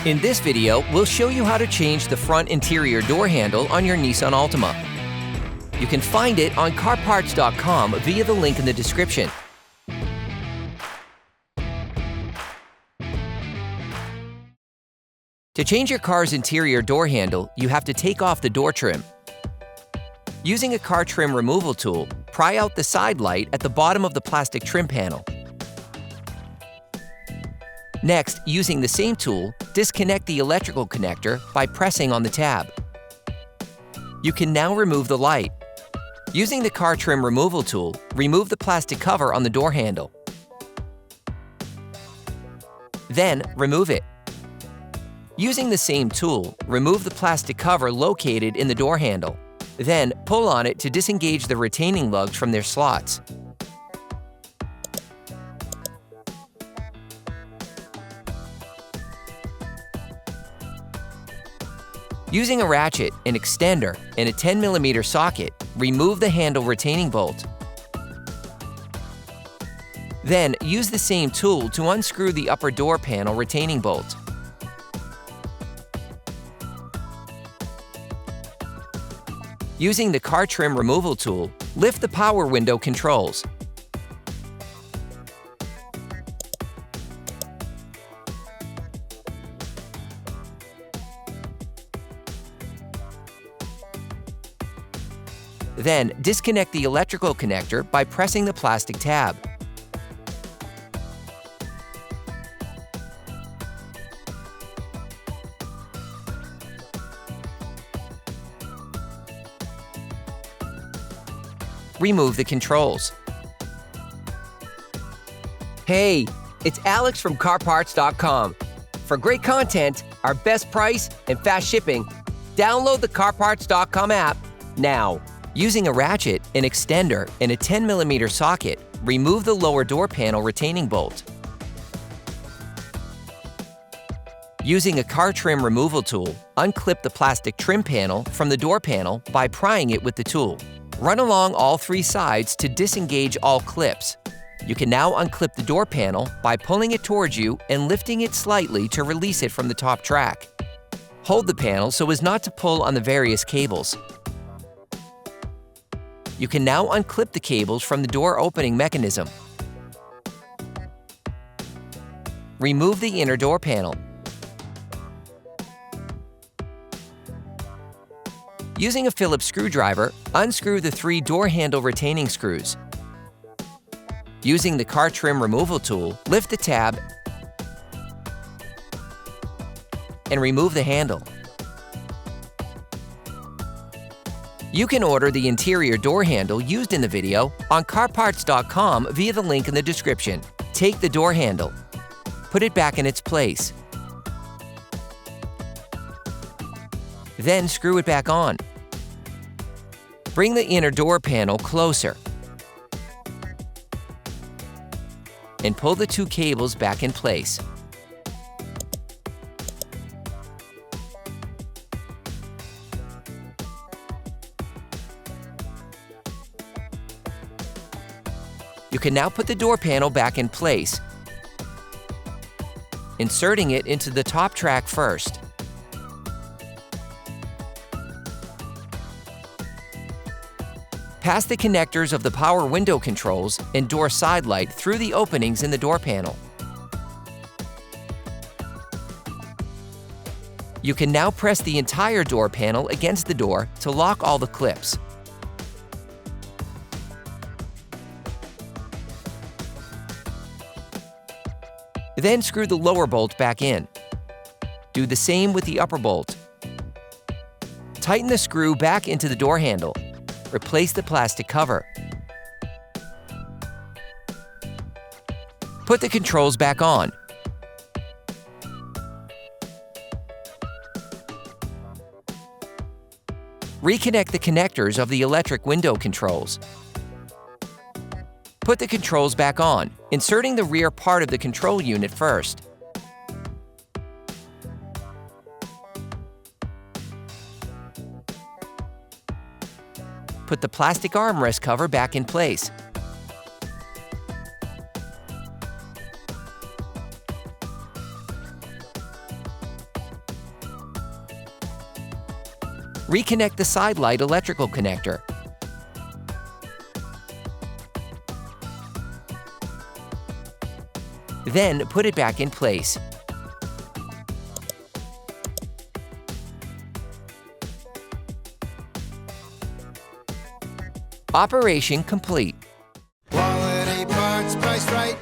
In this video, we'll show you how to change the front interior door handle on your Nissan Altima. You can find it on CarParts.com via the link in the description. To change your car's interior door handle, you have to take off the door trim. Using a car trim removal tool, pry out the side light at the bottom of the plastic trim panel. Next, using the same tool, disconnect the electrical connector by pressing on the tab. You can now remove the light. Using the car trim removal tool, remove the plastic cover on the door handle. Then, remove it. Using the same tool, remove the plastic cover located in the door handle. Then, pull on it to disengage the retaining lugs from their slots. Using a ratchet, an extender, and a 10mm socket, remove the handle retaining bolt. Then, use the same tool to unscrew the upper door panel retaining bolt. Using the car trim removal tool, lift the power window controls. Then, disconnect the electrical connector by pressing the plastic tab. Remove the controls. Hey, it's Alex from CarParts.com. For great content, our best price, and fast shipping, download the CarParts.com app now. Using a ratchet, an extender, and a 10mm socket, remove the lower door panel retaining bolt. Using a car trim removal tool, unclip the plastic trim panel from the door panel by prying it with the tool. Run along all three sides to disengage all clips. You can now unclip the door panel by pulling it towards you and lifting it slightly to release it from the top track. Hold the panel so as not to pull on the various cables. You can now unclip the cables from the door opening mechanism. Remove the inner door panel. Using a Phillips screwdriver, unscrew the 3 door handle retaining screws. Using the car trim removal tool, lift the tab and remove the handle. You can order the interior door handle used in the video on CarParts.com via the link in the description. Take the door handle. Put it back in its place. Then screw it back on. Bring the inner door panel closer and pull the 2 cables back in place. You can now put the door panel back in place, inserting it into the top track first. Pass the connectors of the power window controls and door side light through the openings in the door panel. You can now press the entire door panel against the door to lock all the clips. Then screw the lower bolt back in. Do the same with the upper bolt. Tighten the screw back into the door handle. Replace the plastic cover. Put the controls back on. Reconnect the connectors of the electric window controls. Put the controls back on, inserting the rear part of the control unit first. Put the plastic armrest cover back in place. Reconnect the side light electrical connector. Then put it back in place. Operation complete. Quality parts, priced right.